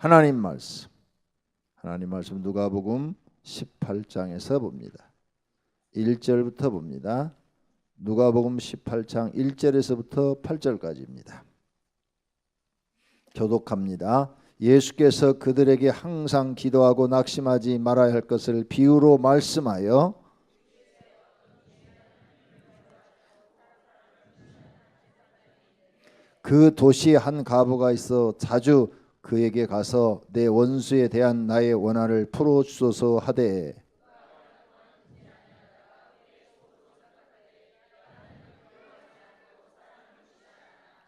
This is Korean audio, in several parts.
하나님 말씀 누가복음 18장에서 봅니다. 1절부터 봅니다. 누가복음 18장 1절에서부터 8절까지입니다. 교독합니다. 예수께서 그들에게 항상 기도하고 낙심하지 말아야 할 것을 비유로 말씀하여 그 도시에 한 과부가 있어 자주 그에게 가서 내 원수에 대한 나의 원한을 풀어주소서 하되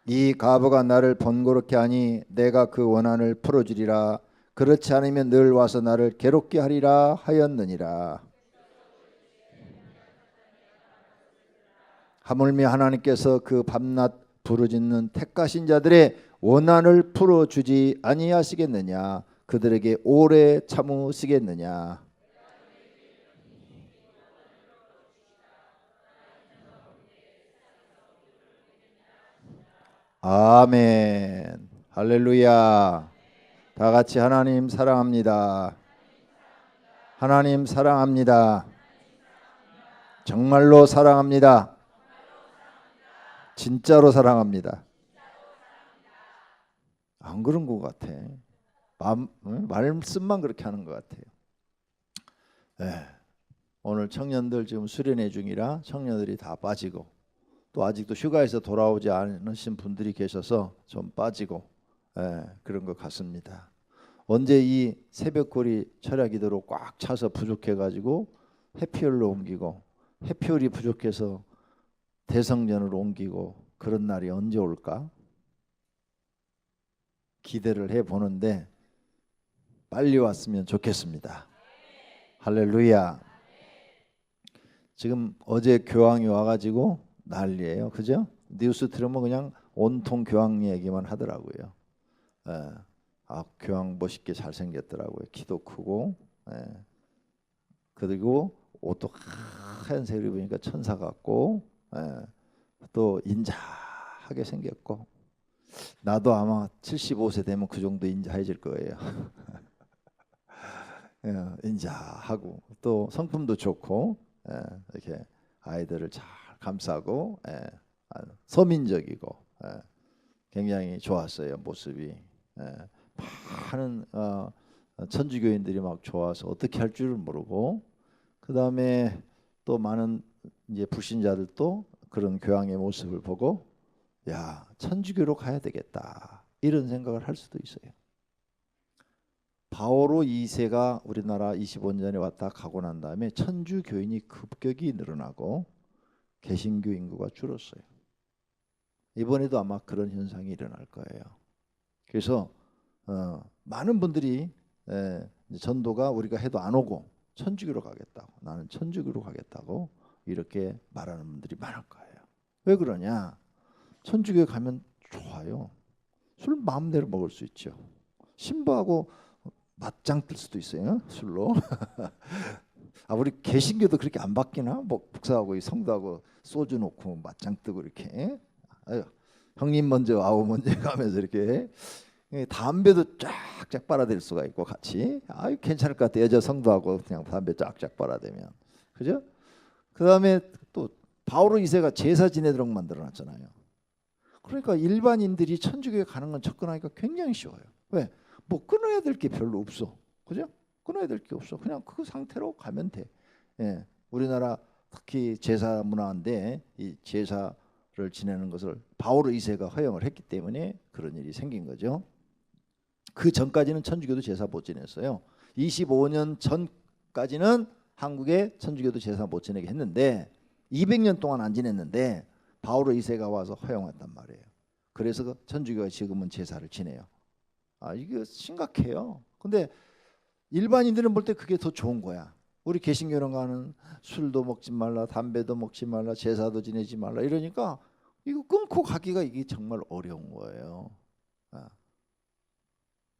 이 과부가 나를 번거롭게 하니 내가 그 원한을 풀어주리라. 그렇지 않으면 늘 와서 나를 괴롭게 하리라 하였느니라. 하물며 하나님께서 그 밤낮 부르짖는 택하신 자들의 원한을 풀어주지 아니하시겠느냐. 그들에게 오래 참으시겠느냐. 아멘. 할렐루야. 다 같이 하나님 사랑합니다. 하나님 사랑합니다. 정말로 사랑합니다. 진짜로 사랑합니다. 안 그런 것 같아. 말씀만 그렇게 하는 것 같아요. 네. 오늘 청년들 지금 수련회 중이라 청년들이 다 빠지고 또 아직도 휴가에서 돌아오지 않으신 분들이 계셔서 좀 빠지고 그런 것 같습니다. 언제 이 새벽거리 철야기도로 꽉 차서 부족해가지고 해피홀로 옮기고 해피홀이 부족해서 대성전으로 옮기고 그런 날이 언제 올까? 기대를 해보는데 빨리 왔으면 좋겠습니다. 할렐루야. 지금 어제 교황이 와가지고 난리예요. 그죠? 뉴스 들으면 그냥 온통 교황 얘기만 하더라고요. 교황 멋있게 잘생겼더라고요. 키도 크고 그리고 옷도 하얀색 입으니까 천사 같고 또 인자하게 생겼고 나도 아마 75세 되면 그 정도 인자해질 거예요. 인자하고 또 성품도 좋고 이렇게 아이들을 잘 감싸고 서민적이고 굉장히 좋았어요. 모습이 많은 천주교인들이 막 좋아서 어떻게 할 줄을 모르고 그 다음에 또 많은 이제 불신자들도 그런 교황의 모습을 보고 야 천주교로 가야 되겠다 이런 생각을 할 수도 있어요. 바오로 2세가 우리나라 25년에 왔다 가고 난 다음에 천주교인이 급격히 늘어나고 개신교 인구가 줄었어요. 이번에도 아마 그런 현상이 일어날 거예요. 그래서 많은 분들이 전도가 우리가 해도 안 오고 천주교로 가겠다고 나는 천주교로 가겠다고 이렇게 말하는 분들이 많을 거예요. 왜 그러냐? 천주교에 가면 좋아요. 술 마음대로 먹을 수 있죠. 신부하고 맞짱 뜰 수도 있어요. 술로. 우리 개신교도 그렇게 안 바뀌나? 뭐 목사하고 이 성도하고 소주 놓고 맞짱 뜨고 이렇게 형님 먼저 아우 먼저 가면서 이렇게 담배도 쫙쫙 빨아댈 수가 있고 같이 괜찮을 것 같아. 여자 성도하고 그냥 담배 쫙쫙 빨아대면 그죠? 그 다음에 또 바오로 2세가 제사 지내도록 만들어놨잖아요. 그러니까 일반인들이 천주교에 가는 건 접근하기가 굉장히 쉬워요. 왜? 뭐 끊어야 될 게 별로 없어. 그죠? 끊어야 될 게 없어. 그냥 그 상태로 가면 돼. 우리나라 특히 제사 문화인데 이 제사를 지내는 것을 바오로 2세가 허용을 했기 때문에 그런 일이 생긴 거죠. 그 전까지는 천주교도 제사 못 지냈어요. 25년 전까지는 한국에 천주교도 제사 못 지내게 했는데 200년 동안 안 지냈는데 바오로 2세가 와서 허용했단 말이에요. 그래서 그 천주교가 지금은 제사를 지내요. 이게 심각해요. 근데 일반인들은 볼 때 그게 더 좋은 거야. 우리 개신교는 가는 술도 먹지 말라, 담배도 먹지 말라, 제사도 지내지 말라 이러니까 이거 끊고 가기가 이게 정말 어려운 거예요.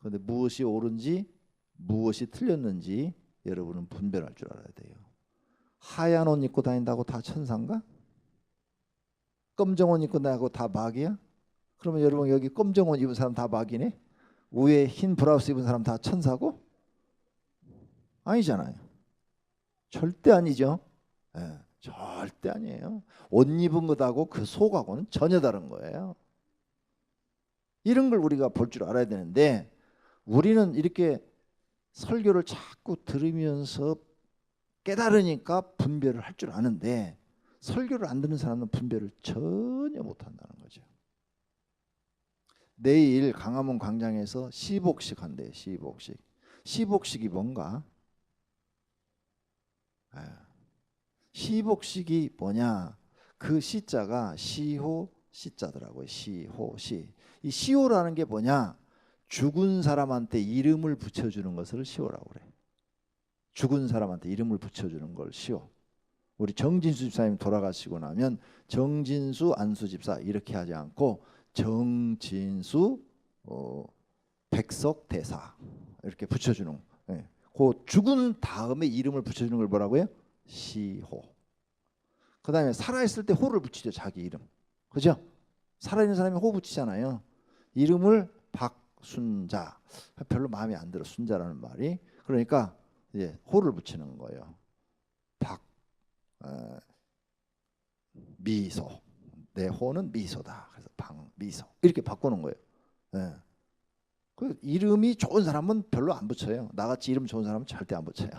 그런데 무엇이 옳은지 무엇이 틀렸는지 여러분은 분별할 줄 알아야 돼요. 하얀 옷 입고 다닌다고 다 천사인가? 검정 옷 입고 다니고 다 마귀야? 그러면 여러분 여기 검정 옷 입은 사람 다 마귀네? 위에 흰 브라우스 입은 사람 다 천사고? 아니잖아요. 절대 아니죠. 예, 절대 아니에요. 옷 입은 것하고 그 속하고는 전혀 다른 거예요. 이런 걸 우리가 볼 줄 알아야 되는데 우리는 이렇게 설교를 자꾸 들으면서 깨달으니까 분별을 할 줄 아는데 설교를 안 듣는 사람은 분별을 전혀 못한다는 거죠. 내일 강화문 광장에서 시복식 한대요. 시복식. 시복식이 뭔가? 시복식이 뭐냐? 그 시자가 시호 시자더라고요. 시호 시. 이 시호라는 게 뭐냐? 죽은 사람한테 이름을 붙여주는 것을 시호라고 그래. 죽은 사람한테 이름을 붙여주는 걸 시호. 우리 정진수 집사님 돌아가시고 나면 정진수 안수 집사 이렇게 하지 않고 정진수 백석 대사 이렇게 붙여주는. 예. 그 죽은 다음에 이름을 붙여주는 걸 뭐라고요? 시호. 그 다음에 살아있을 때 호를 붙이죠. 자기 이름. 그죠? 살아있는 사람이 호 붙이잖아요. 이름을 박순자. 별로 마음에 안 들어. 순자라는 말이. 그러니까 이제 호를 붙이는 거예요. 미소. 내 호는 미소다. 그래서 박미소. 이렇게 바꾸는 거예요. 예. 그 이름이 좋은 사람은 별로 안 붙여요. 나같이 이름 좋은 사람은 절대 안 붙여요.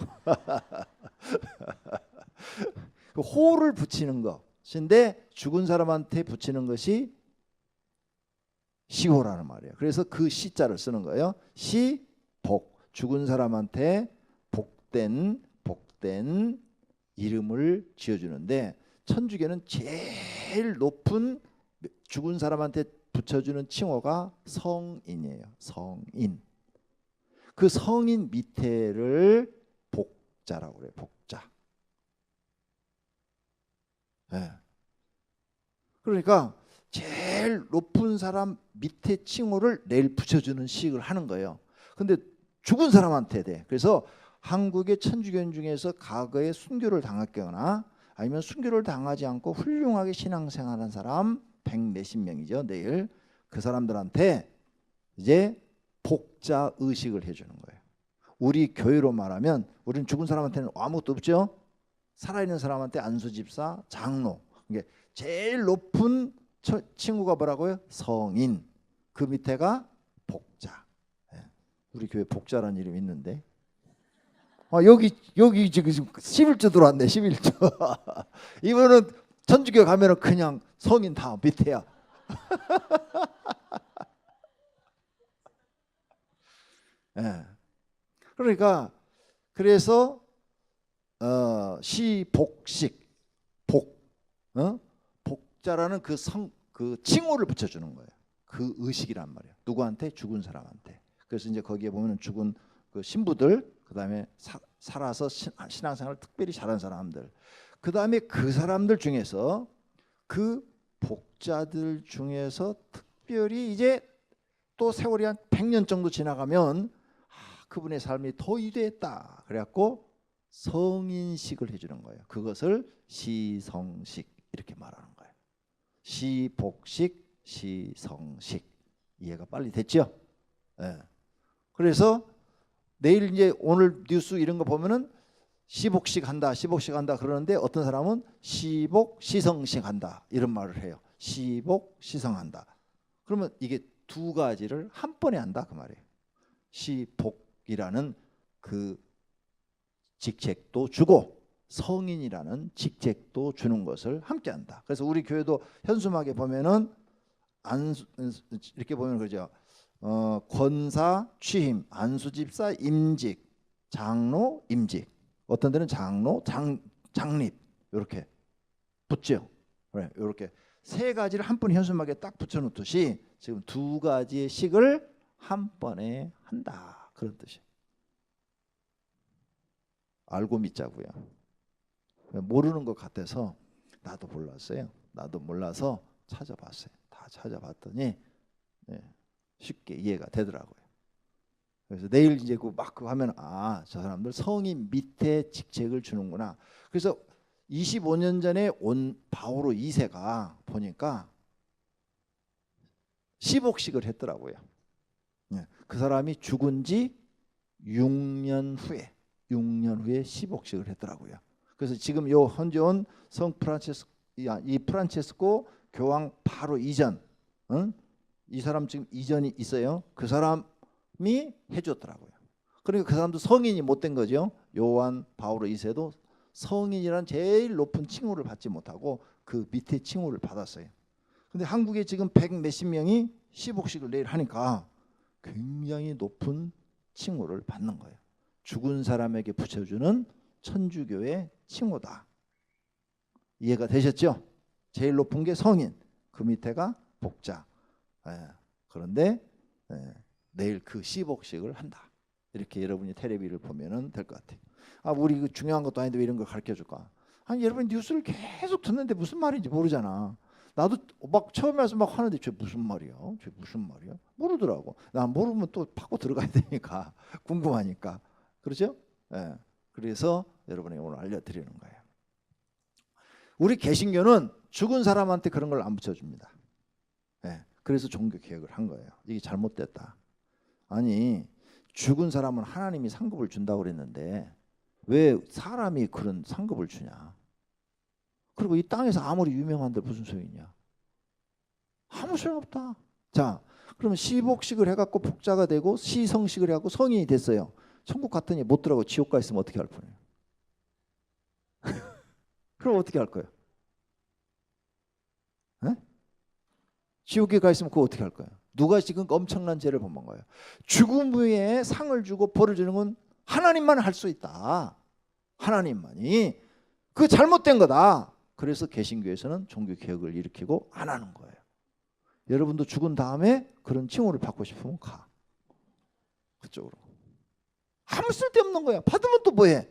그 호를 붙이는 것인데 죽은 사람한테 붙이는 것이 시호라는 말이에요. 그래서 그 시자를 쓰는 거예요. 시복. 죽은 사람한테 복된 이름을 지어주는데 천주교는 제일 높은 죽은 사람한테 붙여주는 칭호가 성인이에요. 성인. 그 성인 밑에를 복자라고 그래요. 복자. 네. 그러니까 제일 높은 사람 밑에 칭호를 내일 붙여주는 식을 하는 거예요. 근데 죽은 사람한테 돼. 그래서 한국의 천주교인 중에서 과거에 순교를 당했거나 아니면 순교를 당하지 않고 훌륭하게 신앙생활한 사람 100몇십 명이죠. 내일 그 사람들한테 이제 복자 의식을 해주는 거예요. 우리 교회로 말하면 우리는 죽은 사람한테는 아무것도 없죠. 살아있는 사람한테 안수집사, 장로. 이게 제일 높은 친구가 뭐라고요? 성인. 그 밑에가 복자. 우리 교회 복자라는 이름이 있는데 여기 지금 11조 들어왔네. 11조. 이거는 천주교 가면은 그냥 성인 다 밑에야. 예. 그러니까 그래서 시복식 복자라는 그 칭호를 붙여주는 거예요. 그 의식이란 말이에요. 누구한테? 죽은 사람한테. 그래서 이제 거기에 보면 죽은 그 신부들, 그 다음에 살아서 신앙생활을 특별히 잘한 사람들, 그 다음에 그 사람들 중에서 그 복자들 중에서 특별히 이제 또 세월이 한 100년 정도 지나가면 그분의 삶이 더 위대했다. 그래갖고 성인식을 해주는 거예요. 그것을 시성식 이렇게 말하는 거예요. 시복식, 시성식. 이해가 빨리 됐죠? 네. 그래서 내일 이제 오늘 뉴스 이런 거 보면은 시복식 한다, 시복식 한다 그러는데 어떤 사람은 시복, 시성식 한다 이런 말을 해요. 시복, 시성한다. 그러면 이게 두 가지를 한 번에 한다 그 말이에요. 시복이라는 그 직책도 주고 성인이라는 직책도 주는 것을 함께 한다. 그래서 우리 교회도 현수막에 보면은 이렇게 보면 그러죠. 권사 취임, 안수집사 임직, 장로 임직. 어떤 데는 장로, 장립 이렇게 붙죠. 그래, 이렇게 세 가지를 한 번에 현수막에 딱 붙여놓듯이 지금 두 가지의 식을 한 번에 한다 그런 뜻이에요. 알고 믿자고요. 모르는 것 같아서 나도 몰랐어요. 나도 몰라서 찾아봤어요. 다 찾아봤더니 쉽게 이해가 되더라고요. 그래서 내일 이제 막 그거 하면 저 사람들 성인 밑에 직책을 주는구나. 그래서 25년 전에 온 바오로 2세가 보니까 시복식을 했더라고요. 그 사람이 죽은 지 6년 후에 10억씩을 했더라고요. 그래서 지금 요 현재 온 성 프란체스코, 이 프란체스코 교황 바로 이전, 응? 이 사람 지금 이전이 있어요. 그 사람이 해줬더라고요. 그러니까 그 사람도 성인이 못 된 거죠. 요한 바오로 2세도 성인이란 제일 높은 칭호를 받지 못하고 그 밑에 칭호를 받았어요. 근데 한국에 지금 100 몇십 명이 10억씩을 내일 하니까 굉장히 높은 칭호를 받는 거예요. 죽은 사람에게 붙여주는 천주교의 칭호다. 이해가 되셨죠? 제일 높은 게 성인, 그 밑에가 복자. 그런데 내일 그 10억씩을 한다. 이렇게 여러분이 텔레비를 보면 될 것 같아요. 우리 그 중요한 것도 아닌데 왜 이런 걸 가르쳐 줄까? 여러분 뉴스를 계속 듣는데 무슨 말인지 모르잖아. 나도 막 처음에 와서 막 하는데 쟤 무슨 말이야? 쟤 무슨 말이야? 모르더라고. 나 모르면 또 바꿔 들어가야 되니까 궁금하니까. 그렇죠? 그래서 여러분에게 오늘 알려드리는 거예요. 우리 개신교는 죽은 사람한테 그런 걸 안 붙여줍니다. 그래서 종교 개혁을 한 거예요. 이게 잘못됐다. 아니 죽은 사람은 하나님이 상급을 준다고 그랬는데 왜 사람이 그런 상급을 주냐? 그리고 이 땅에서 아무리 유명한데 무슨 소용이냐? 아무 소용없다. 자, 그러면 시복식을 해갖고 복자가 되고 시성식을 해갖고 성인이 됐어요. 천국 갔더니 못 들어가고 지옥 가 있으면 어떻게 할 뻔해요? 그럼 어떻게 할 거예요? 지옥에 가 있으면 그거 어떻게 할 거예요? 누가 지금 엄청난 죄를 범한 거예요? 죽음 후에 상을 주고 벌을 주는 건 하나님만 할 수 있다. 하나님만이. 그거 잘못된 거다. 그래서 개신교에서는 종교 개혁을 일으키고 안 하는 거예요. 여러분도 죽은 다음에 그런 칭호를 받고 싶으면 가. 그쪽으로. 아무 쓸데없는 거야. 받으면 또 뭐해?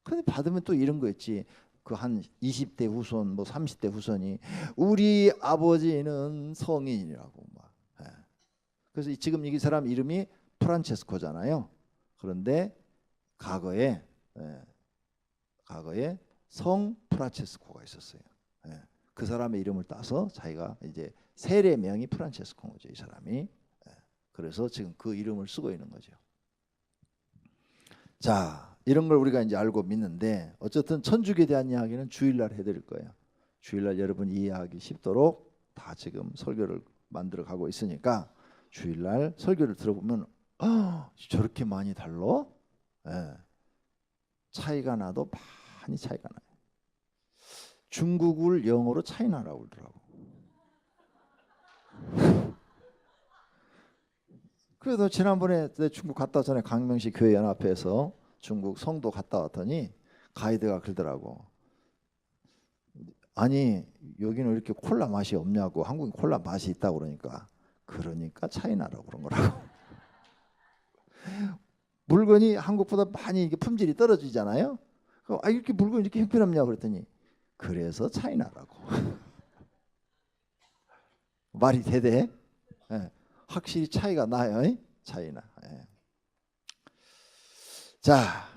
근데 받으면 또 이런 거 있지. 그 한 20대 후손, 뭐 30대 후손이 우리 아버지는 성인이라고 막. 그래서 지금 이 사람 이름이 프란체스코잖아요. 그런데 과거에 성 프란체스코가 있었어요. 그 사람의 이름을 따서 자기가 이제 세례명이 프란체스코인 거죠, 이 사람이. 그래서 지금 그 이름을 쓰고 있는 거죠. 자, 이런 걸 우리가 이제 알고 믿는데 어쨌든 천주교에 대한 이야기는 주일날 해드릴 거예요. 주일날 여러분이 이해하기 쉽도록 다 지금 설교를 만들어 가고 있으니까 주일날 설교를 들어보면 저렇게 많이 달라? 차이가 나도 많이 차이가 나요. 중국을 영어로 차이나라고 그러더라고. 그래서 지난번에 중국 갔다 왔잖아요. 강명시 교회연합회에서 중국 성도 갔다 왔더니 가이드가 그러더라고. 아니 여기는 이렇게 콜라 맛이 없냐고. 한국은 콜라 맛이 있다고 그러니까 차이나라고 그런 거라고. 물건이 한국보다 많이 이게 품질이 떨어지잖아요. 이렇게 물건이 이렇게 형편없냐고 그랬더니 그래서 차이나라고. 말이 되대? 확실히 차이가 나요. 차이나. 자,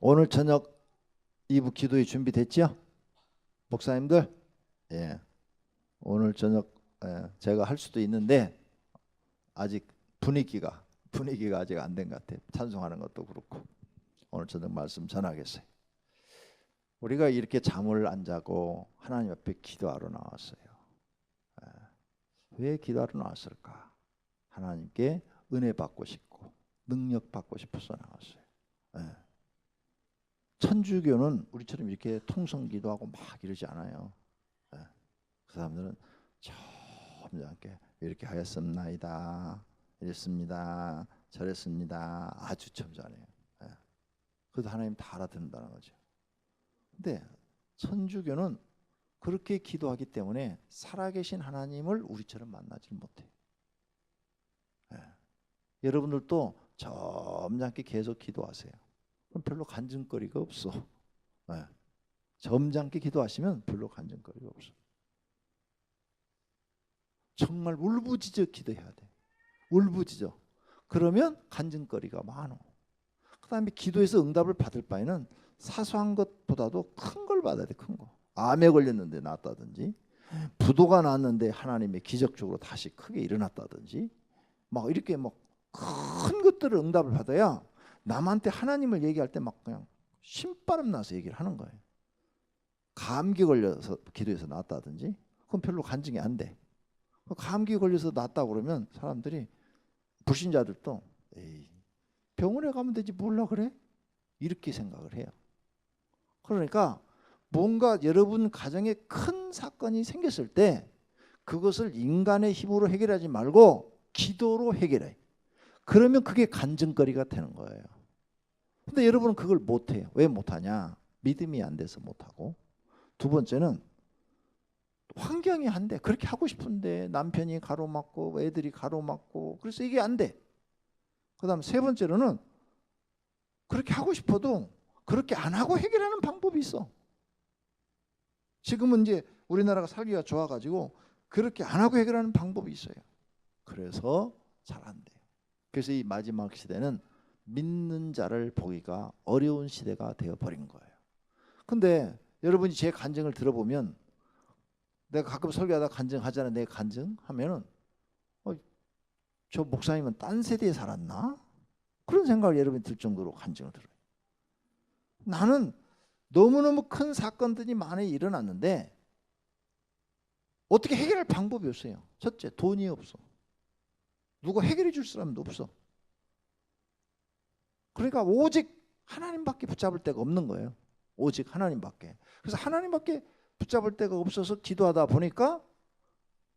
오늘 저녁 2부 기도회 준비됐죠? 목사님들? 오늘 저녁 제가 할 수도 있는데 아직 분위기가 아직 안 된 것 같아요. 찬송하는 것도 그렇고. 오늘 저녁 말씀 전하겠어요. 우리가 이렇게 잠을 안 자고 하나님 앞에 기도하러 나왔어요. 왜 기도하러 나왔을까? 하나님께 은혜 받고 싶고 능력 받고 싶어서 나왔어요. 천주교는 우리처럼 이렇게 통성 기도하고 막 이러지 않아요. 그 사람들은 점잖게 이렇게 하였습나이다, 이랬습니다, 저랬습니다. 아주 점잖해요. 그래도 하나님 다 알아듣는다는 거죠. 근데 천주교는 그렇게 기도하기 때문에 살아계신 하나님을 우리처럼 만나지 못해요. 여러분들도 점잖게 계속 기도하세요. 그럼 별로 간증거리가 없어. 점잖게 기도하시면 별로 간증거리가 없어. 정말 울부짖어 기도해야 돼. 울부짖어. 그러면 간증거리가 많어. 그 다음에 기도해서 응답을 받을 바에는 사소한 것보다도 큰 걸 받아야 돼. 큰 거. 암에 걸렸는데 낫다든지 부도가 났는데 하나님의 기적적으로 다시 크게 일어났다든지 막 이렇게 막 큰 것들을 응답을 받아야 남한테 하나님을 얘기할 때 막 그냥 신바람 나서 얘기를 하는 거예요. 감기 걸려서 기도해서 낫다든지 그건 별로 간증이 안 돼. 감기 걸려서 낫다고 그러면 사람들이 불신자들도 에이, 병원에 가면 되지 몰라 그래? 이렇게 생각을 해요. 그러니까 뭔가 여러분 가정에 큰 사건이 생겼을 때 그것을 인간의 힘으로 해결하지 말고 기도로 해결해. 그러면 그게 간증거리가 되는 거예요. 근데 여러분은 그걸 못해요. 왜 못하냐? 믿음이 안 돼서 못하고, 두 번째는 환경이 안 돼. 그렇게 하고 싶은데 남편이 가로막고 애들이 가로막고 그래서 이게 안 돼. 그다음 세 번째로는 그렇게 하고 싶어도 그렇게 안 하고 해결하는 방법이 있어. 지금은 이제 우리나라가 살기가 좋아가지고 그렇게 안 하고 해결하는 방법이 있어요. 그래서 잘 안 돼요. 그래서 이 마지막 시대는 믿는 자를 보기가 어려운 시대가 되어버린 거예요. 근데 여러분이 제 간증을 들어보면 내가 가끔 설교하다 간증하잖아요. 내 간증하면은 저 목사님은 딴 세대에 살았나? 그런 생각을 여러분이 들 정도로 간증을 들어요. 나는 너무너무 큰 사건들이 많이 일어났는데 어떻게 해결할 방법이 없어요. 첫째, 돈이 없어. 누가 해결해 줄 사람도 없어. 그러니까 오직 하나님밖에 붙잡을 데가 없는 거예요. 오직 하나님밖에. 그래서 하나님밖에 붙잡을 데가 없어서 기도하다 보니까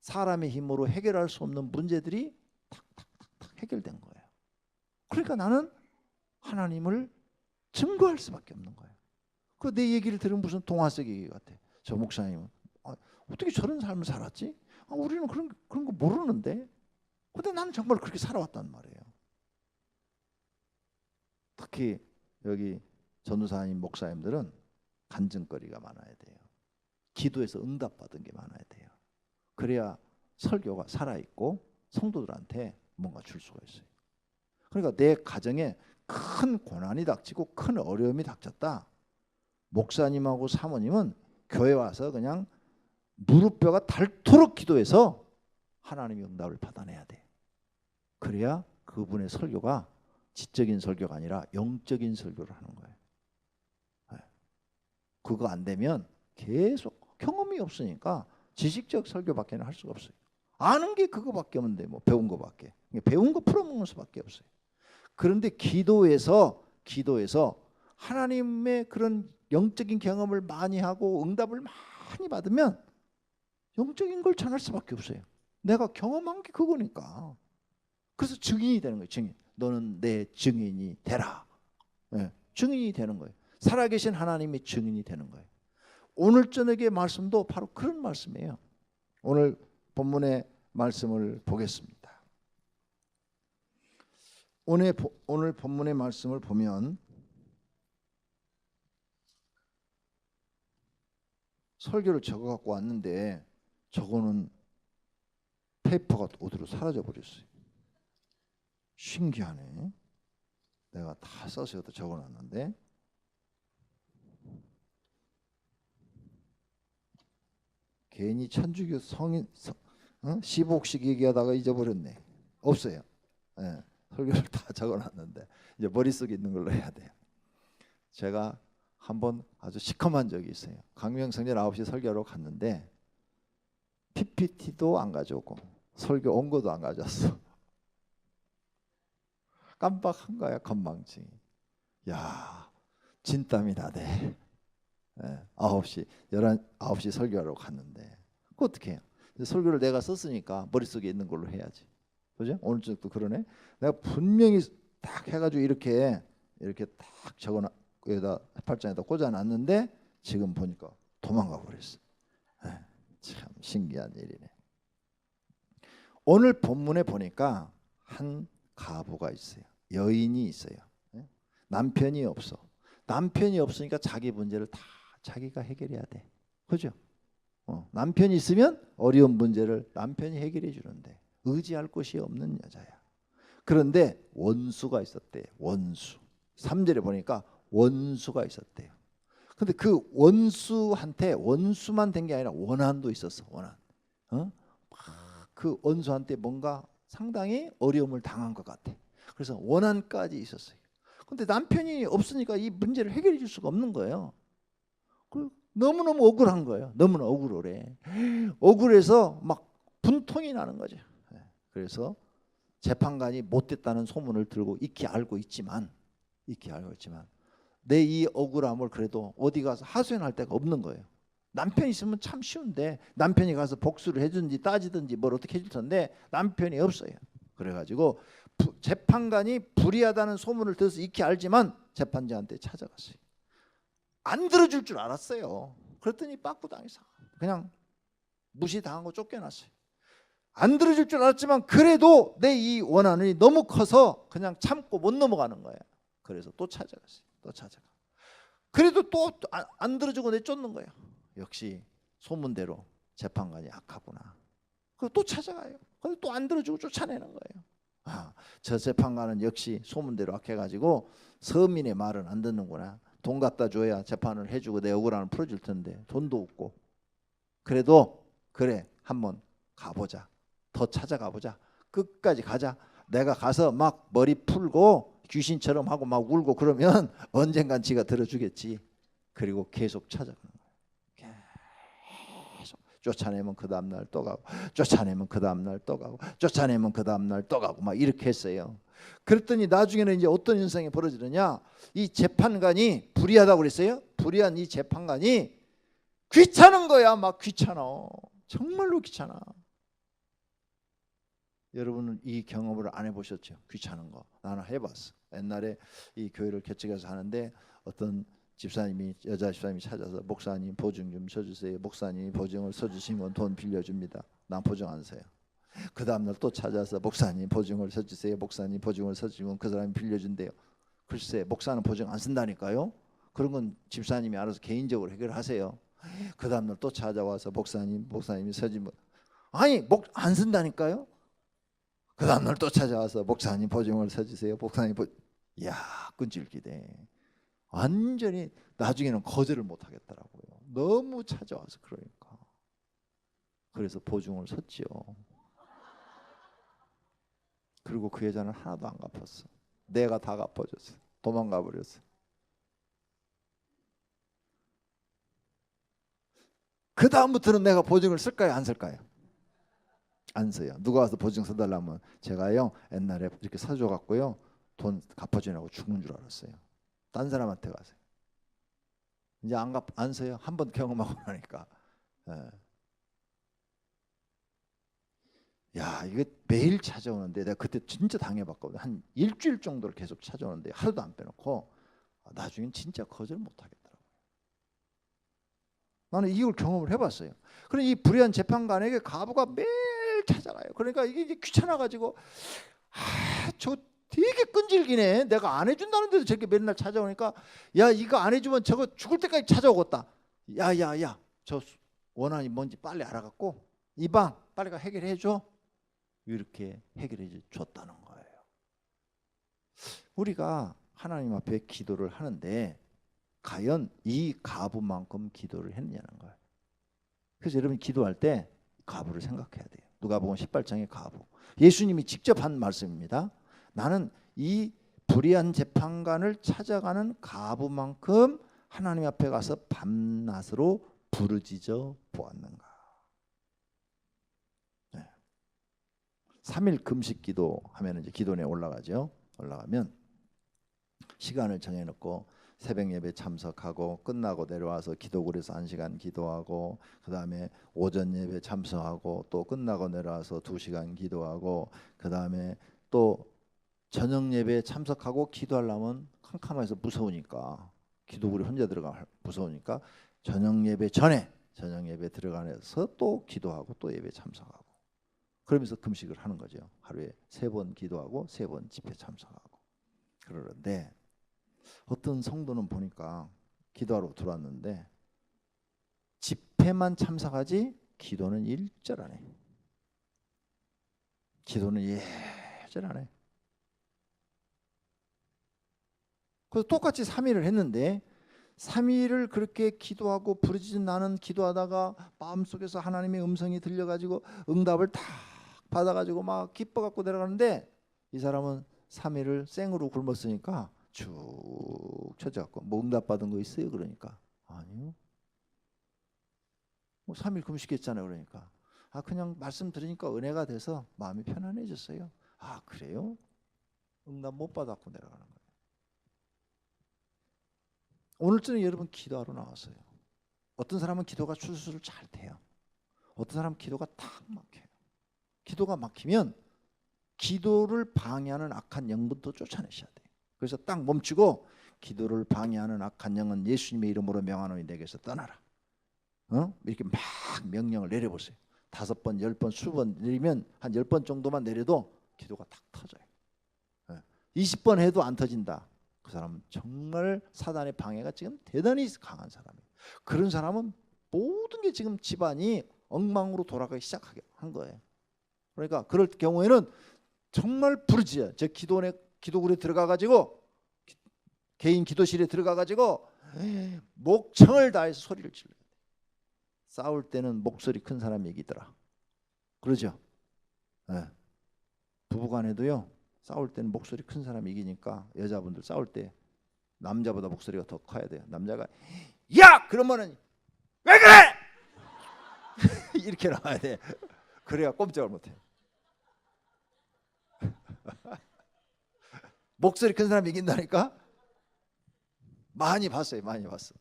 사람의 힘으로 해결할 수 없는 문제들이 탁탁탁탁 해결된 거예요. 그러니까 나는 하나님을 증거할 수밖에 없는 거예요. 그 내 얘기를 들으면 무슨 동화 속 얘기 같아. 저 목사님은 어떻게 저런 삶을 살았지? 우리는 그런 거 모르는데. 근데 나는 정말 그렇게 살아왔단 말이에요. 특히 여기 전도사님, 목사님들은 간증거리가 많아야 돼요. 기도에서 응답받은 게 많아야 돼요. 그래야 설교가 살아있고 성도들한테 뭔가 줄 수가 있어요. 그러니까 내 가정에 큰 고난이 닥치고 큰 어려움이 닥쳤다. 목사님하고 사모님은 교회 와서 그냥 무릎뼈가 닳도록 기도해서 하나님의 응답을 받아내야 돼. 그래야 그분의 설교가 지적인 설교가 아니라 영적인 설교를 하는 거예요. 그거 안 되면 계속 경험이 없으니까 지식적 설교밖에 할 수가 없어요. 아는 게 그거밖에 없는데 뭐 배운 거밖에. 배운 거 풀어먹는 수밖에 없어요. 그런데 기도에서 하나님의 그런 영적인 경험을 많이 하고 응답을 많이 받으면 영적인 걸 전할 수밖에 없어요. 내가 경험한 게 그거니까. 그래서 증인이 되는 거예요. 증인. 너는 내 증인이 되라. 네, 증인이 되는 거예요. 살아계신 하나님의 증인이 되는 거예요. 오늘 저녁의 말씀도 바로 그런 말씀이에요. 오늘 본문의 말씀을 보겠습니다. 오늘 본문의 말씀을 보면 설교를 적어 갖고 왔는데 저거는 페이퍼가 어디로 사라져 버렸어요. 신기하네. 내가 다 써서 여기다 적어놨는데 괜히 천주교 성인 시복식 얘기하다가 잊어버렸네. 없어요. 네, 설교를 다 적어놨는데 이제 머릿속에 있는 걸로 해야 돼요. 제가 한번 아주 시커먼 적이 있어요. 강명성전 9시 설교하러 갔는데 PPT도 안 가져오고 설교 원고도 안 가져왔어. 깜빡한 거야. 건망증이. 야, 진땀이 나대. 9시 9시 설교하러 갔는데 그거 어떻게 해요? 설교를 내가 썼으니까 머릿속에 있는 걸로 해야지. 그죠? 오늘 쪽도 그러네. 내가 분명히 딱 해가지고 이렇게 딱 적어놔 여기다 팔짱에다 꽂아놨는데 지금 보니까 도망가 버렸어. 참 신기한 일이네. 오늘 본문에 보니까 한 가부가 있어요. 여인이 있어요. 남편이 없어. 남편이 없으니까 자기 문제를 다 자기가 해결해야 돼. 그죠? 남편이 있으면 어려운 문제를 남편이 해결해 주는데 의지할 곳이 없는 여자야. 그런데 원수가 있었대. 원수. 3절에 보니까 원수가 있었대요. 근데 그 원수한테 원수만 된 게 아니라 원한도 있었어. 원한. 어? 그 원수한테 뭔가 상당히 어려움을 당한 것 같아. 그래서 원한까지 있었어요. 근데 남편이 없으니까 이 문제를 해결해 줄 수가 없는 거예요. 너무너무 억울한 거예요. 너무나 억울해. 억울해서 막 분통이 나는 거죠. 그래서 재판관이 못됐다는 소문을 들고 익히 알고 있지만 내 이 억울함을 그래도 어디 가서 하소연할 데가 없는 거예요. 남편이 있으면 참 쉬운데 남편이 가서 복수를 해주든지 따지든지 뭘 어떻게 해줄 텐데 남편이 없어요. 그래가지고 재판관이 불의하다는 소문을 들어서 익히 알지만 재판장한테 찾아갔어요. 안 들어줄 줄 알았어요. 그랬더니 빠꾸당해서 그냥 무시당하고 쫓겨났어요. 안 들어줄 줄 알았지만 그래도 내 이 원한이 너무 커서 그냥 참고 못 넘어가는 거예요. 그래서 또 찾아갔어요. 또 찾아가. 그래도 또 안 들어주고 내쫓는 거예요. 역시 소문대로 재판관이 악하구나. 그리고 또 찾아가요. 근데 또 안 들어주고 쫓아내는 거예요. 저 재판관은 역시 소문대로 악해가지고 서민의 말은 안 듣는구나. 돈 갖다 줘야 재판을 해주고 내 억울함을 풀어줄 텐데 돈도 없고. 그래도 그래 한번 가보자. 더 찾아가보자. 끝까지 가자. 내가 가서 막 머리 풀고 귀신처럼 하고 막 울고 그러면 언젠간 지가 들어주겠지. 그리고 계속 찾아가는 거예요. 계속 쫓아내면 그 다음날 또 가고 쫓아내면 그 다음날 또 가고 쫓아내면 그 다음날 또 가고 막 이렇게 했어요. 그랬더니 나중에는 이제 어떤 현상이 벌어지느냐. 이 재판관이 불의하다고 그랬어요. 불의한 이 재판관이 귀찮은 거야. 막 귀찮아. 정말로 귀찮아. 여러분은 이 경험을 안 해보셨죠? 귀찮은 거. 나는 해봤어. 옛날에 이 교회를 개척해서 하는데 어떤 집사님이 여자 집사님이 찾아서 목사님 보증 좀 서주세요. 목사님이 보증을 서주시면 돈 빌려줍니다. 난 보증 안 서요. 그 다음날 또 찾아서 목사님 보증을 서주세요. 목사님 보증을 서주시면 그 사람이 빌려준대요. 글쎄 목사는 보증 안 쓴다니까요. 그런 건 집사님이 알아서 개인적으로 해결하세요. 그 다음날 또 찾아와서 목사님이 서주면 아니 안 쓴다니까요. 그 다음날 또 찾아와서 목사님 보증을 서주세요. 목사님 야 끈질기대. 완전히 나중에는 거절을 못 하겠더라고요. 너무 찾아와서 그러니까. 그래서 보증을 섰지요. 그리고 그 여자는 하나도 안 갚았어. 내가 다 갚아줬어. 도망가 버렸어. 그 다음부터는 내가 보증을 쓸까요 안 쓸까요? 안 써요. 누가 와서 보증 서달라면 제가요 옛날에 이렇게 사줘갖고요 돈 갚아주냐고 죽는 줄 알았어요. 딴 사람한테 가세요. 이제 안 써요. 한 번 경험하고 나니까. 야 이게 매일 찾아오는데 내가 그때 진짜 당해봤거든. 한 일주일 정도를 계속 찾아오는데 하루도 안 빼놓고 나중엔 진짜 거절 못하겠더라고요. 나는 이걸 경험을 해봤어요. 그럼 이 불의한 재판관에게 가부가 매일 찾아가요. 그러니까 이게 귀찮아가지고 저 되게 끈질기네. 내가 안 해준다는데도 저렇게 맨날 찾아오니까 야 이거 안 해주면 저거 죽을 때까지 찾아오겠다. 야야야 저 원한이 뭔지 빨리 알아갖고 이 방 빨리 가 해결해 줘. 이렇게 해결해 줬다는 거예요. 우리가 하나님 앞에 기도를 하는데 과연 이 가부만큼 기도를 했느냐는 거예요. 그래서 여러분 기도할 때 가부를 생각해야 돼요. 누가복음 18장의 가부. 예수님이 직접 한 말씀입니다. 나는 이 불의한 재판관을 찾아가는 가부만큼 하나님 앞에 가서 밤낮으로 부르짖어 보았는가. 3일 금식 기도 하면 이제 기도원에 올라가죠. 올라가면 시간을 정해놓고 새벽 예배 참석하고 끝나고 내려와서 기도굴에서 1시간 기도하고 그 다음에 오전 예배 참석하고 또 끝나고 내려와서 2시간 기도하고 그 다음에 또 저녁 예배 참석하고 기도하려면 캄캄해서 무서우니까 기도굴에 혼자 들어가 무서우니까 저녁 예배 전에 저녁 예배 들어가서 또 기도하고 또 예배 참석하고 그러면서 금식을 하는 거죠. 하루에 3번 기도하고 3번 집회 참석하고 그러는데 어떤 성도는 보니까 기도하러 들어왔는데 집회만 참석하지 기도는 일절 안 해. 기도는 일절 안 해. 그래서 똑같이 3일을 했는데 3일을 그렇게 기도하고 부르짖은 나는 기도하다가 마음속에서 하나님의 음성이 들려가지고 응답을 탁 받아가지고 막 기뻐갖고 내려가는데 이 사람은 3일을 생으로 굶었으니까 쭉 쳐져갖고 뭐 응답 받은 거 있어요? 그러니까 아니요. 뭐 3일 금식했잖아요. 그러니까 그냥 말씀 들으니까 은혜가 돼서 마음이 편안해졌어요. 그래요? 응답 못 받았고 내려가는 거예요. 오늘쯤에 여러분 기도하러 나왔어요. 어떤 사람은 기도가 술술 잘 돼요. 어떤 사람은 기도가 탁 막혀요. 기도가 막히면 기도를 방해하는 악한 영부터 쫓아내셔야 돼요. 그래서 딱 멈추고 기도를 방해하는 악한 영은 예수님의 이름으로 명하노니 내게서 떠나라. 이렇게 막 명령을 내려보세요. 5번, 10번, 20번 내리면 한 10번 정도만 내려도 기도가 탁 터져요. 20번 해도 안 터진다. 그 사람은 정말 사단의 방해가 지금 대단히 강한 사람이에요. 그런 사람은 모든 게 지금 집안이 엉망으로 돌아가기 시작하게 한 거예요. 그러니까 그럴 경우에는 정말 부르짖어요. 저 기도굴에 들어가가지고 개인 기도실에 들어가가지고 목청을 다해서 소리를 질러요. 싸울 때는 목소리 큰 사람이 이기더라. 그러죠? 네. 부부간에도요. 싸울 때는 목소리 큰 사람이 이기니까 여자분들 싸울 때 남자보다 목소리가 더 커야 돼요. 남자가 야! 그러면은 왜 그래! 이렇게 나와야 돼. 그래야 꼼짝을 못해. 목소리 큰 사람이 이긴다니까? 많이 봤어요. 많이 봤어.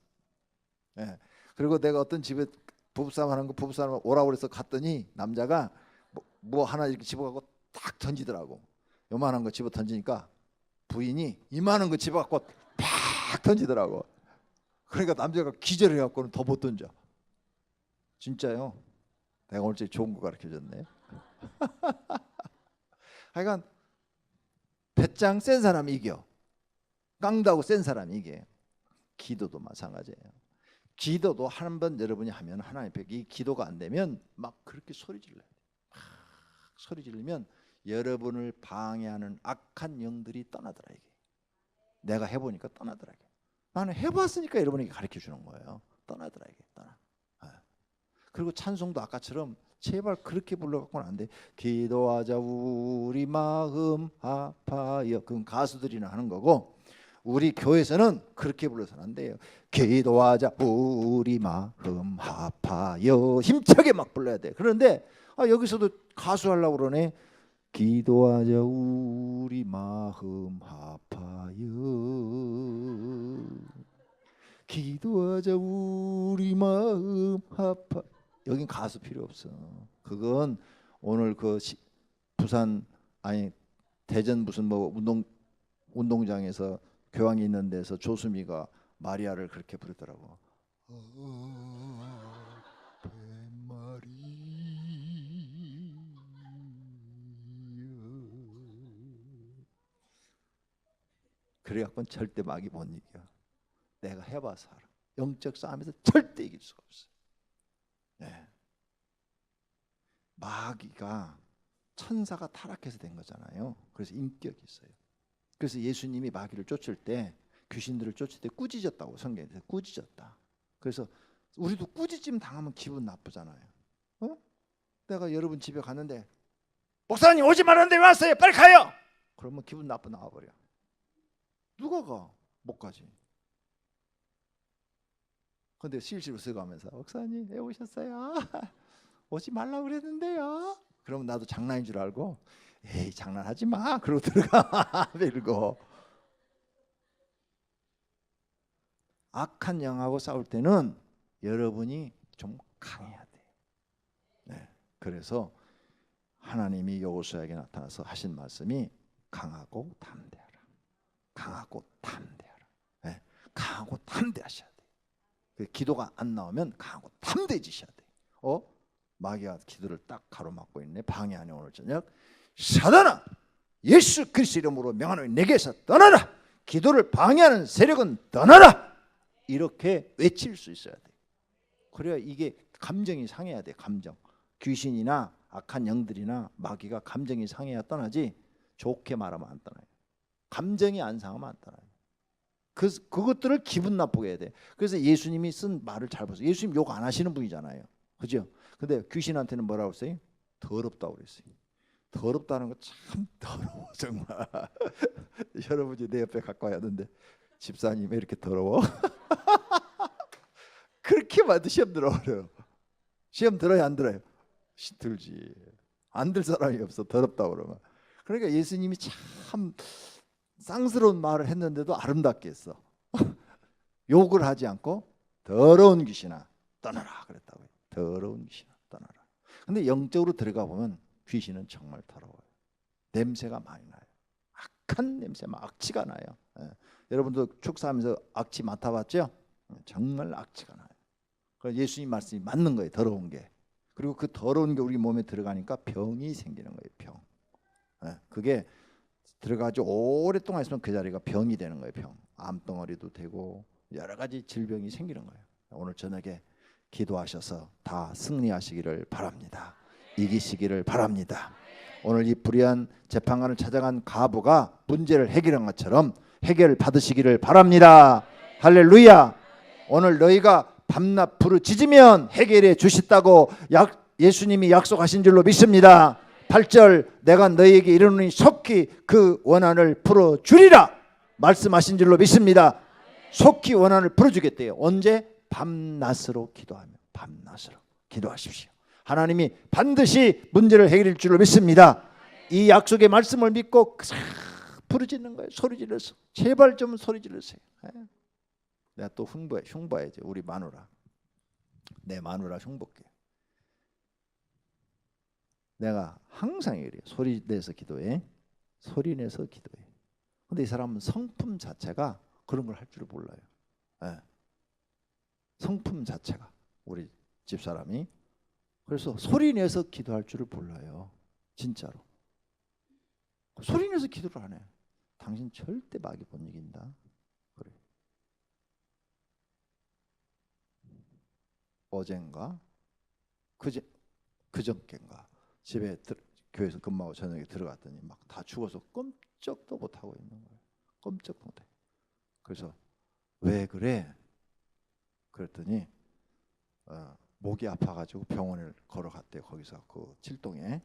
네. 그리고 내가 어떤 집에 부부싸움 하는 거 부부싸움 오라고 그래서 갔더니 남자가 뭐 하나 이렇게 집어갖고 딱 던지더라고. 요만한 거 집어 던지니까 부인이 이만한 거 집어갖고 팍 던지더라고. 그러니까 남자가 기절해갖고는 더 못 던져. 진짜요. 내가 오늘 좋은 거 가르쳐줬네. 하여간 배짱 센 사람이 이겨. 깡다고 센 사람이 이겨요. 기도도 마찬가지예요. 기도도 한 번 여러분이 하면 하나님 앞에 이 기도가 안 되면 막 그렇게 소리 질러야 돼요. 소리 지르면 여러분을 방해하는 악한 영들이 떠나더라. 이게 내가 해보니까 떠나더라. 이게. 나는 해봤으니까 여러분에게 가르쳐 주는 거예요. 떠나더라. 이게 떠나. 그리고 찬송도 아까처럼 제발 그렇게 불러갖고는 안 돼. 기도하자 우리 마음 아파요. 그건 가수들이나 하는 거고 우리 교회에서는 그렇게 불러서는 안 돼요. 기도하자 우리 마음 아파요. 힘차게 막 불러야 돼. 그런데 여기서도 가수하려고 그러네. 기도하자 우리 마음 아파요. 기도하자 우리 마음 아파. 여긴 가수 필요 없어. 그건 오늘 부산 대전 무슨 뭐 운동장에서 교황이 있는 데서 조수미가 마리아를 그렇게 부르더라고. 그래갖고는 절대 마귀 못 이겨. 내가 해봐서 알아. 영적 싸움에서 절대 이길 수가 없어. 네. 마귀가 천사가 타락해서 된 거잖아요. 그래서 인격이 있어요. 그래서 예수님이 마귀를 쫓을 때 귀신들을 쫓을 때 꾸짖었다고 성경에서 꾸짖었다. 그래서 우리도 꾸짖음 당하면 기분 나쁘잖아요. 내가 여러분 집에 갔는데 목사님 오지 말았는데 왜 왔어요? 빨리 가요. 그러면 기분 나빠 나와버려. 누가 가? 못 가지. 근데 실실 웃어가면서 목사님 왜 오셨어요? 오지 말라고 그랬는데요. 그러면 나도 장난인 줄 알고 에이 장난하지 마. 그러고 들어가. 이러고. 악한 영하고 싸울 때는 여러분이 좀 강해야 돼. 네. 그래서 하나님이 여호수아에게 나타나서 하신 말씀이 강하고 담대하라. 강하고 담대하라. 네. 강하고 담대하셔야 돼. 기도가 안 나오면 강하고 담대해지셔야 돼. 마귀가 기도를 딱 가로막고 있네. 방해하네. 오늘 저녁 사단아 예수 그리스도 이름으로 명하노니 내게서 떠나라. 기도를 방해하는 세력은 떠나라. 이렇게 외칠 수 있어야 돼. 그래야 이게 감정이 상해야 돼. 감정. 귀신이나 악한 영들이나 마귀가 감정이 상해야 떠나지 좋게 말하면 안 떠나요. 감정이 안 상하면 안 떠나요. 그것들을 기분 나쁘게 해야 돼. 그래서 예수님이 쓴 말을 잘 보세요. 예수님 욕 안 하시는 분이잖아요. 그죠? 근데 귀신한테는 뭐라고 했어요? 더럽다고 그랬어요. 더럽다는 거 참 더러워 정말. 여러분이 내 옆에 가까이 하는데 집사님 왜 이렇게 더러워? 그렇게 말도 시험 들어버려요. 시험 들어요 안 들어요? 들지. 안 들 사람이 없어. 더럽다고 그러면. 그러니까 예수님이 참 쌍스러운 말을 했는데도 아름답게 했어. 욕을 하지 않고 더러운 귀신아 떠나라 그랬다고요. 더러운 귀신아 떠나라. 근데 영적으로 들어가 보면 귀신은 정말 더러워요. 냄새가 많이 나요. 악한 냄새, 막 악취가 나요. 예. 여러분도 축사하면서 악취 맡아봤죠? 정말 악취가 나요. 그래서 예수님 말씀이 맞는 거예요. 더러운 게. 그리고 그 더러운 게 우리 몸에 들어가니까 병이 생기는 거예요. 병. 예. 그게 들어가지고 오랫동안 있으면 그 자리가 병이 되는 거예요. 병. 암덩어리도 되고 여러 가지 질병이 생기는 거예요. 오늘 저녁에 기도하셔서 다 승리하시기를 바랍니다. 이기시기를 바랍니다. 오늘 이 불의한 재판관을 찾아간 과부가 문제를 해결한 것처럼 해결 받으시기를 바랍니다. 할렐루야. 오늘 너희가 밤낮 부르짖으면 해결해 주시다고 예수님이 약속하신 줄로 믿습니다. 8절 내가 너희에게 이르노니 속히 그 원한을 풀어주리라 말씀하신 줄로 믿습니다. 속히 원한을 풀어주겠대요. 언제? 밤낮으로 기도하면. 밤낮으로 기도하십시오. 하나님이 반드시 문제를 해결할 줄로 믿습니다. 이 약속의 말씀을 믿고 부르짖는 거예요. 소리 질러서. 제발 좀 소리 질러세요. 내가 또 흉봐야지. 우리 마누라. 내 마누라 흉볼게요. 내가 항상 이래요. 소리 내서 기도해. 소리 내서 기도해. 근데 이 사람은 성품 자체가 그런 걸 할 줄 몰라요. 네. 성품 자체가 우리 집사람이. 그래서 소리 내서 기도할 줄을 몰라요. 진짜로. 소리 내서 기도를 안 해. 당신 절대 마귀 못 이긴다. 그래. 어젠가 그저께인가 집에 교회에서 근무하고 저녁에 들어갔더니 막 다 죽어서 꼼짝도 못하고 있는 거예요. 꼼짝도 못해. 그래서 왜 그래? 그랬더니 목이 아파가지고 병원을 걸어갔대요. 거기서 그 칠동에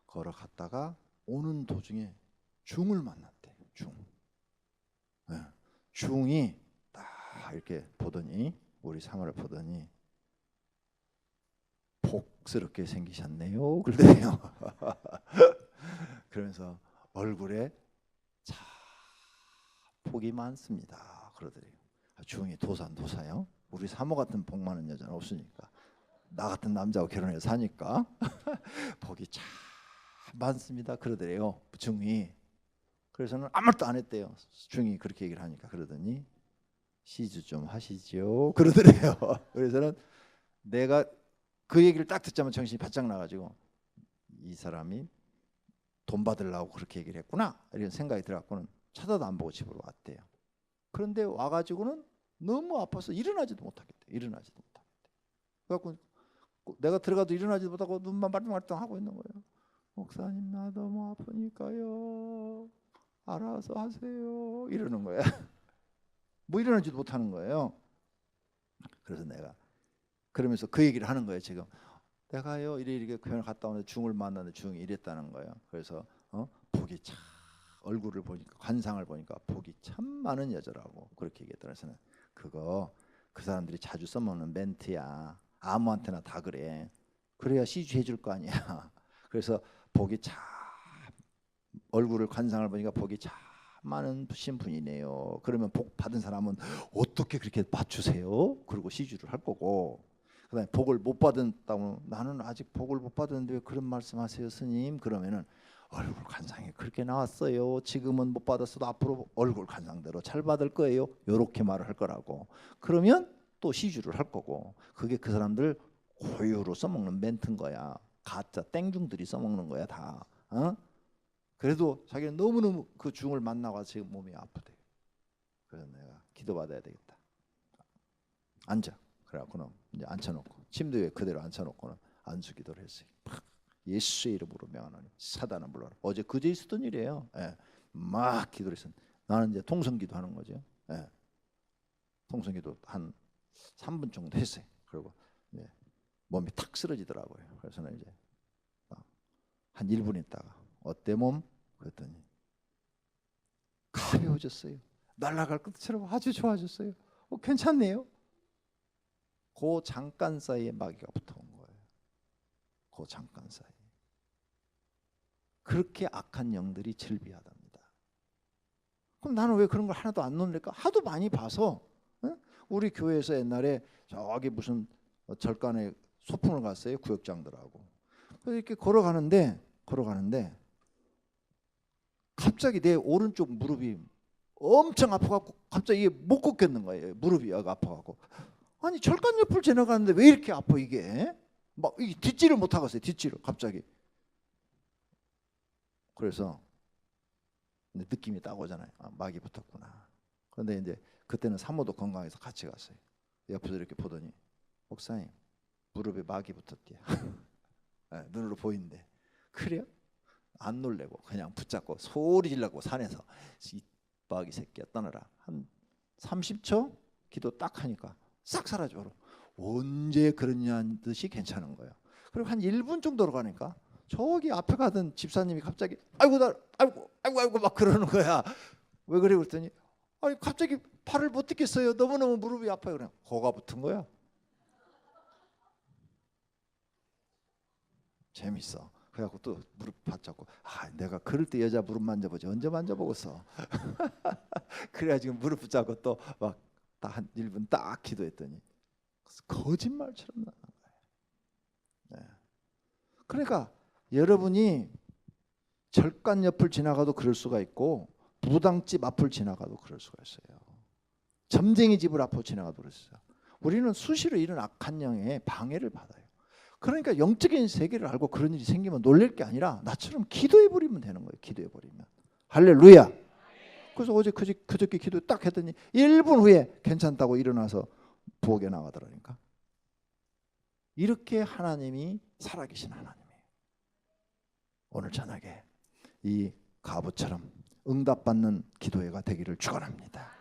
걸어갔다가 오는 도중에 중을 만났대요. 중. 네. 중이 딱 이렇게 보더니 우리 상어를 보더니 복스럽게 생기셨네요. 그러더래요. 그러면서 얼굴에 참 복이 많습니다. 그러더래요. 중이 도사요. 우리 사모 같은 복 많은 여자는 없으니까 나 같은 남자하고 결혼해서 사니까 복이 참 많습니다. 그러더래요. 중이. 그래서는 아무 말도 안 했대요. 중이 그렇게 얘기를 하니까. 그러더니 시주 좀 하시죠. 그러더래요. 그래서는 내가 그 얘기를 딱 듣자면 정신이 바짝 나가지고 이 사람이 돈 받으려고 그렇게 얘기를 했구나 이런 생각이 들어갖고는 쳐다도 안 보고 집으로 왔대요. 그런데 와가지고는 너무 아파서 일어나지도 못하겠대. 그래갖고 내가 들어가도 일어나지도 못하고 눈만 말똥말똥 하고 있는 거예요. 목사님 나 너무 아프니까요. 알아서 하세요. 이러는 거야. 뭐 일어나지도 못하는 거예요. 그래서 내가 그러면서 그 얘기를 하는 거예요. 지금 내가요 이렇게 교회를 갔다 오는데 중을 만났는데 중이 이랬다는 거예요. 그래서 복이 참 얼굴을 보니까 관상을 보니까 복이 참 많은 여자라고 그렇게 얘기했더라고요. 그래서 그거 그 사람들이 자주 써먹는 멘트야. 아무한테나 다 그래. 그래야 시주 해줄 거 아니야. 그래서 복이 참 얼굴을 관상을 보니까 복이 참 많은 신분이네요. 그러면 복 받은 사람은 어떻게 그렇게 맞추세요? 그리고 시주를 할 거고. 그다음에 복을 못 받았다고 나는 아직 복을 못 받았는데 왜 그런 말씀하세요, 스님? 그러면은 얼굴 관상이 그렇게 나왔어요. 지금은 못 받았어도 앞으로 얼굴 관상대로 잘 받을 거예요. 요렇게 말을 할 거라고. 그러면 또 시주를 할 거고. 그게 그 사람들 고유로 써먹는 멘트인 거야. 가짜 땡중들이 써먹는 거야 다. 그래도 자기는 너무너무 그 중을 만나고 지금 몸이 아프대. 그래서 내가 기도받아야 되겠다. 앉아. 그래갖고는 이제 앉혀놓고 침대 위에 그대로 앉혀놓고는 안수 기도를 했어요. 예수의 이름으로 명하노니 사단은 물러라. 어제 그제 있었던 일이에요. 막 기도를 했어요. 나는 이제 통성기도 하는 거죠. 통성기도 한 3분 정도 했어요. 그리고 몸이 탁 쓰러지더라고요. 그래서는 이제 한 1분 있다가 어때 몸? 그랬더니 가벼워졌어요. 날아갈 것처럼 아주 좋아졌어요. 괜찮네요. 그 잠깐 사이에 마귀가 붙어온 거예요. 그 잠깐 사이. 그렇게 악한 영들이 즐비하답니다. 그럼 나는 왜 그런 걸 하나도 안 놀랄까? 하도 많이 봐서. 우리 교회에서 옛날에 저기 무슨 절간에 소풍을 갔어요. 구역장들하고. 그래서 이렇게 걸어가는데 갑자기 내 오른쪽 무릎이 엄청 아파갖고 갑자기 못 걷겠는 거예요. 무릎이 아파갖고. 아니 절간 옆을 지나가는데 왜 이렇게 아파 이게? 막 이게 뒷질을 못 하겠어요. 뒷질을 갑자기. 그래서 느낌이 딱 오잖아요. 마귀 붙었구나. 그런데 이제 그때는 사모도 건강해서 같이 갔어요. 옆에서 이렇게 보더니 목사님 무릎에 마귀 붙었대요. 눈으로 보이는데 그래요? 안 놀래고 그냥 붙잡고 소리 지르고 산에서 이 마귀 새끼야 떠나라. 한 30초 기도 딱 하니까 싹 사라져. 언제 그러냐는 듯이 괜찮은 거예요. 그리고 한 1분 정도로 가니까 저기 앞에 가던 집사님이 갑자기 아이고 막 그러는 거야. 왜 그래 그랬더니 아니 갑자기 팔을 못 딛겠어요. 너무너무 무릎이 아파요. 그냥 거가 붙은 거야. 재밌어. 그래갖고 또 무릎 받잡고 내가 그럴 때 여자 무릎 만져보지 언제 만져보겠어. 그래야 지금 무릎 붙잡고 또 막 딱 한 1분 딱 기도했더니 거짓말처럼 나는 거예요. 그러니까 여러분이 절간 옆을 지나가도 그럴 수가 있고 무당집 앞을 지나가도 그럴 수가 있어요. 점쟁이 집을 앞으로 지나가도 그랬어요. 우리는 수시로 이런 악한 영에 방해를 받아요. 그러니까 영적인 세계를 알고 그런 일이 생기면 놀랄 게 아니라 나처럼 기도해버리면 되는 거예요. 기도해버리면. 할렐루야. 그래서 어제 그저께 기도 딱 했더니 1분 후에 괜찮다고 일어나서 부엌에 나가더라니까. 이렇게 하나님이 살아계신 하나님이에요. 오늘 저녁에 이 가부처럼 응답받는 기도회가 되기를 축원합니다.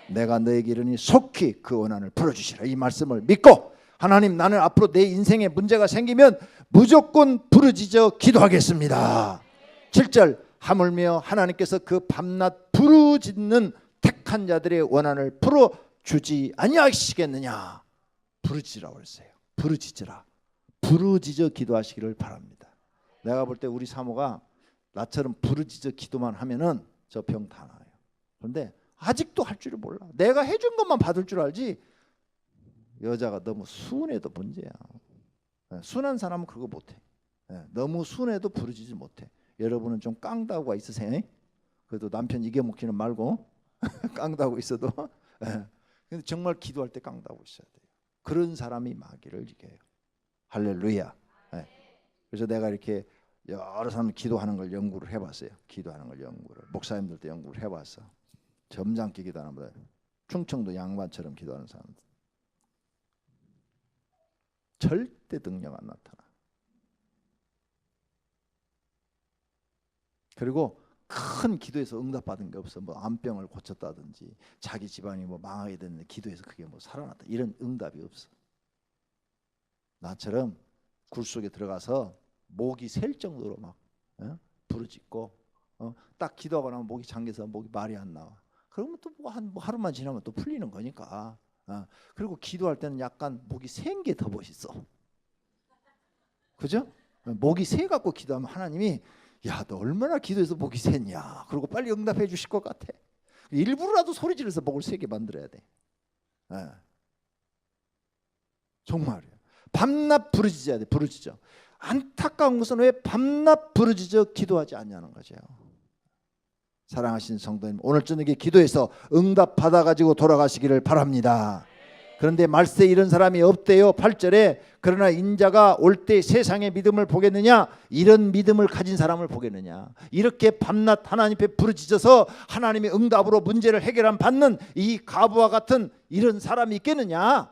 내가 너에게 이르니 속히 그 원한을 풀어주시라. 이 말씀을 믿고 하나님 나는 앞으로 내 인생에 문제가 생기면 무조건 부르짖어 기도하겠습니다. 7절 하물며 하나님께서 그 밤낮 부르짖는 택한 자들의 원한을 풀어주지 아니하시겠느냐. 부르짖으라고 했어요. 부르짖으라. 부르짖어 기도하시기를 바랍니다. 내가 볼 때 우리 사모가 나처럼 부르짖어 기도만 하면은 저 병 다 나아요. 그런데 아직도 할 줄을 몰라. 내가 해준 것만 받을 줄 알지. 여자가 너무 순해도 문제야. 순한 사람은 그거 못해. 너무 순해도 부르짖지 못해. 여러분은 좀 깡다구가 있으세요? 그래도 남편 이겨먹기는 말고 깡다구 있어도. 근데 정말 기도할 때 깡다구 있어야 돼요. 그런 사람이 마귀를 이겨요. 할렐루야. 그래서 내가 이렇게 여러 사람 기도하는 걸 연구를 해봤어요. 기도하는 걸 연구를 목사님들도 연구를 해봤어. 점잖게 기도하는 분들, 충청도 양반처럼 기도하는 사람들 절대 능력 안 나타나. 그리고 큰 기도에서 응답받은 게 없어. 뭐 암병을 고쳤다든지 자기 집안이 뭐 망하게 됐는데 기도해서 그게 뭐 살아났다 이런 응답이 없어. 나처럼 굴 속에 들어가서 목이 셀 정도로 막 부르짖고 딱 기도하고 나면 목이 잠겨서 목이 말이 안 나와. 그러면 또 뭐 하루만 지나면 또 풀리는 거니까. 그리고 기도할 때는 약간 목이 센 게 더 멋있어. 그죠? 목이 세 갖고 기도하면 하나님이 야, 너 얼마나 기도해서 목이 샜냐. 그리고 빨리 응답해 주실 것 같아. 일부러라도 소리 지르면서 목을 세게 만들어야 돼. 정말이에요. 밤낮 부르짖어야 돼. 부르짖어. 안타까운 것은 왜 밤낮 부르짖어 기도하지 않냐는 거죠. 사랑하신 성도님, 오늘 저녁에 기도해서 응답 받아가지고 돌아가시기를 바랍니다. 그런데 말세 이런 사람이 없대요. 8절에 그러나 인자가 올 때 세상의 믿음을 보겠느냐, 이런 믿음을 가진 사람을 보겠느냐. 이렇게 밤낮 하나님 앞에 부르짖어서 하나님의 응답으로 문제를 해결한 받는 이 가부와 같은 이런 사람이 있겠느냐.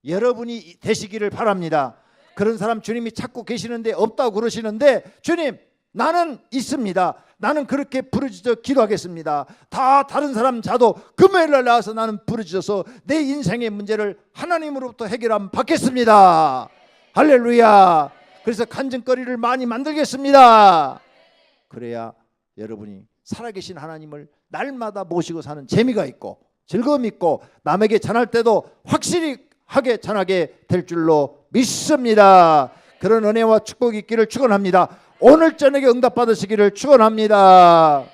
여러분이 되시기를 바랍니다. 그런 사람 주님이 찾고 계시는데 없다고 그러시는데 주님 나는 있습니다. 나는 그렇게 부르짖어 기도하겠습니다. 다 다른 사람 자도 금요일 날 나와서 나는 부르짖어서 내 인생의 문제를 하나님으로부터 해결함 받겠습니다. 할렐루야. 그래서 간증거리를 많이 만들겠습니다. 그래야 여러분이 살아계신 하나님을 날마다 모시고 사는 재미가 있고 즐거움이 있고 남에게 전할 때도 확실히 하게 전하게 될 줄로 믿습니다. 그런 은혜와 축복이 있기를 축원합니다. 오늘 저녁에 응답 받으시기를 축원합니다.